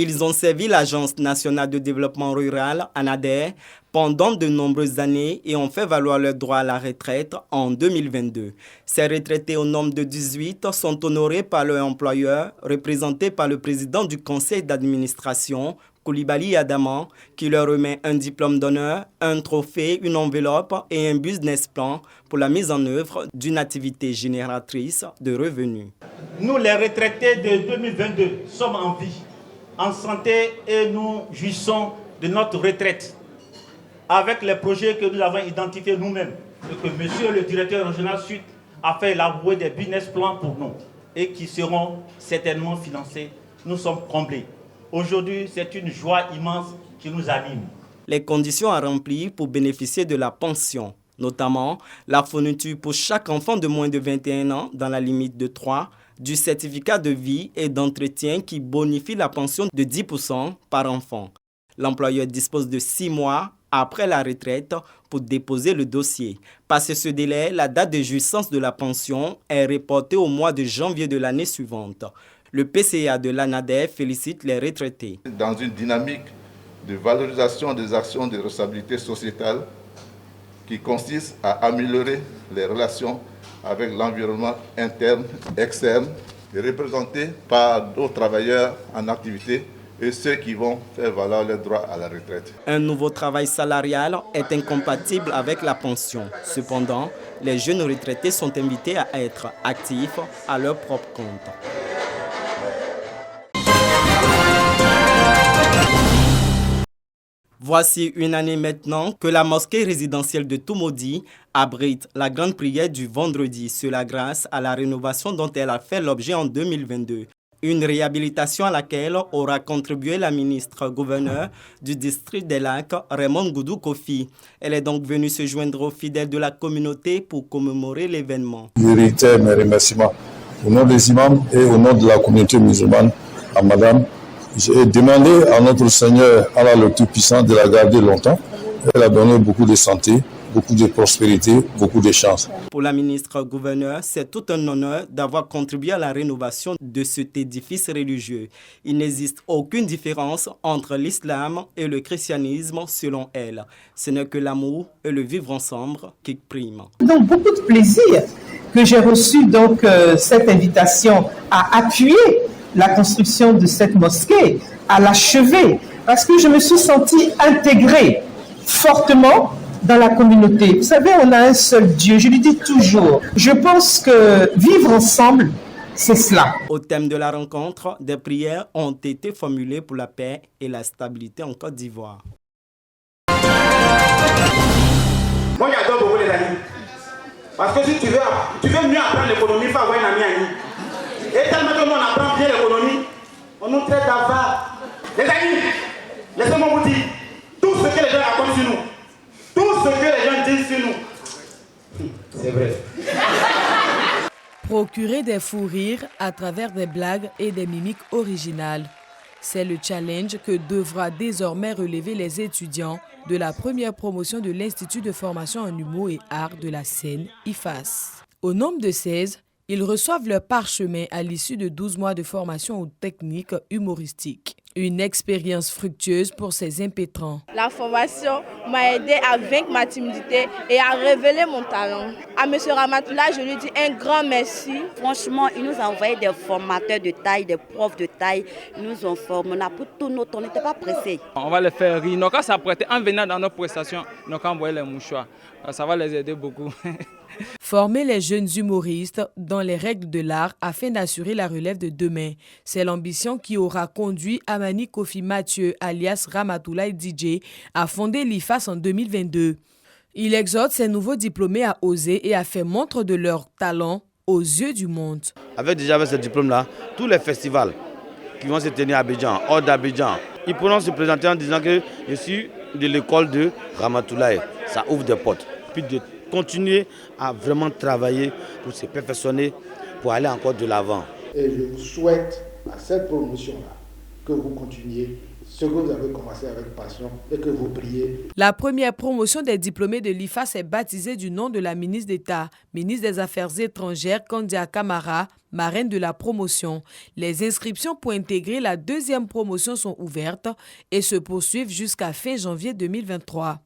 Ils ont servi l'Agence nationale de développement rural, ANADER, pendant de nombreuses années et ont fait valoir leur droit à la retraite en 2022. Ces retraités au nombre de 18 sont honorés par leur employeur, représenté par le président du conseil d'administration, Coulibaly Adama, qui leur remet un diplôme d'honneur, un trophée, une enveloppe et un business plan pour la mise en œuvre d'une activité génératrice de revenus. Nous, les retraités de 2022, sommes en vie, en santé et nous jouissons de notre retraite avec les projets que nous avons identifiés nous-mêmes et que monsieur le directeur régional Sud a fait élaborer des business plans pour nous et qui seront certainement financés. Nous sommes comblés. Aujourd'hui, c'est une joie immense qui nous anime. Les conditions à remplir pour bénéficier de la pension, notamment la fourniture pour chaque enfant de moins de 21 ans dans la limite de 3, du certificat de vie et d'entretien qui bonifie la pension de 10% par enfant. L'employeur dispose de 6 mois après la retraite pour déposer le dossier. Passé ce délai, la date de jouissance de la pension est reportée au mois de janvier de l'année suivante. Le PCA de l'ANADER félicite les retraités. Dans une dynamique de valorisation des actions de responsabilité sociétale qui consiste à améliorer les relations avec l'environnement interne, externe, et représenté par nos travailleurs en activité et ceux qui vont faire valoir leurs droits à la retraite. Un nouveau travail salarial est incompatible avec la pension. Cependant, les jeunes retraités sont invités à être actifs à leur propre compte. Voici une année maintenant que la mosquée résidentielle de Toumoudi abrite la grande prière du vendredi, cela grâce à la rénovation dont elle a fait l'objet en 2022. Une réhabilitation à laquelle aura contribué la ministre gouverneure du district des Lacs, Raymond Goudou Kofi. Elle est donc venue se joindre aux fidèles de la communauté pour commémorer l'événement. Je réitère mes remerciements au nom des imams et au nom de la communauté musulmane à Madame. J'ai demandé à notre Seigneur, Allah le Tout-Puissant, de la garder longtemps. Elle a donné beaucoup de santé, beaucoup de prospérité, beaucoup de chance. Pour la ministre gouverneure, c'est tout un honneur d'avoir contribué à la rénovation de cet édifice religieux. Il n'existe aucune différence entre l'islam et le christianisme selon elle. Ce n'est que l'amour et le vivre ensemble qui priment. Donc beaucoup de plaisir que j'ai reçu cette invitation à appuyer la construction de cette mosquée, à l'achever, parce que je me suis sentie intégrée fortement dans la communauté. Vous savez, on a un seul Dieu, je le dis toujours. Je pense que vivre ensemble, c'est cela. Au thème de la rencontre, des prières ont été formulées pour la paix et la stabilité en Côte d'Ivoire. Moi, j'adore beaucoup les amis. Parce que si tu veux mieux apprendre l'économie, il faut avoir un ami à nous. Et tellement que nous, on apprend bien l'économie, on nous traite d'avare. Les amis, laissez-moi vous dire, tout ce que les gens racontent sur nous, tout ce que les gens disent sur nous, c'est vrai. Procurer des fous rires à travers des blagues et des mimiques originales. C'est le challenge que devra désormais relever les étudiants de la première promotion de l'Institut de formation en humour et art de la Seine, IFAS. Au nombre de 16, ils reçoivent leur parchemin à l'issue de 12 mois de formation aux techniques humoristiques. Une expérience fructueuse pour ces impétrants. La formation m'a aidé à vaincre ma timidité et à révéler mon talent. À M. Ramatoulaye, je lui dis un grand merci. Franchement, il nous a envoyé des formateurs de taille, des profs de taille. Ils nous ont formés. On a pris tout notre temps, on n'était pas pressés. On va les faire rire. Donc, quand ça prêtait, en venant dans nos prestations, donc on envoyait les mouchoirs. Ça va les aider beaucoup. Former les jeunes humoristes dans les règles de l'art afin d'assurer la relève de demain. C'est l'ambition qui aura conduit Amani Kofi Mathieu, alias Ramatoulaye DJ, à fonder l'IFAS en 2022. Il exhorte ses nouveaux diplômés à oser et à faire montre de leur talent aux yeux du monde. Avec ce diplôme-là, tous les festivals qui vont se tenir à Abidjan, hors d'Abidjan, ils pourront se présenter en disant que je suis de l'école de Ramatoulaye. Ça ouvre des portes. Puis de continuer à vraiment travailler pour se perfectionner, pour aller encore de l'avant. Et je vous souhaite à cette promotion-là que vous continuez ce que vous avez commencé avec passion et que vous priez. La première promotion des diplômés de l'IFAS est baptisée du nom de la ministre d'État, ministre des Affaires étrangères, Kandia Kamara, marraine de la promotion. Les inscriptions pour intégrer la deuxième promotion sont ouvertes et se poursuivent jusqu'à fin janvier 2023.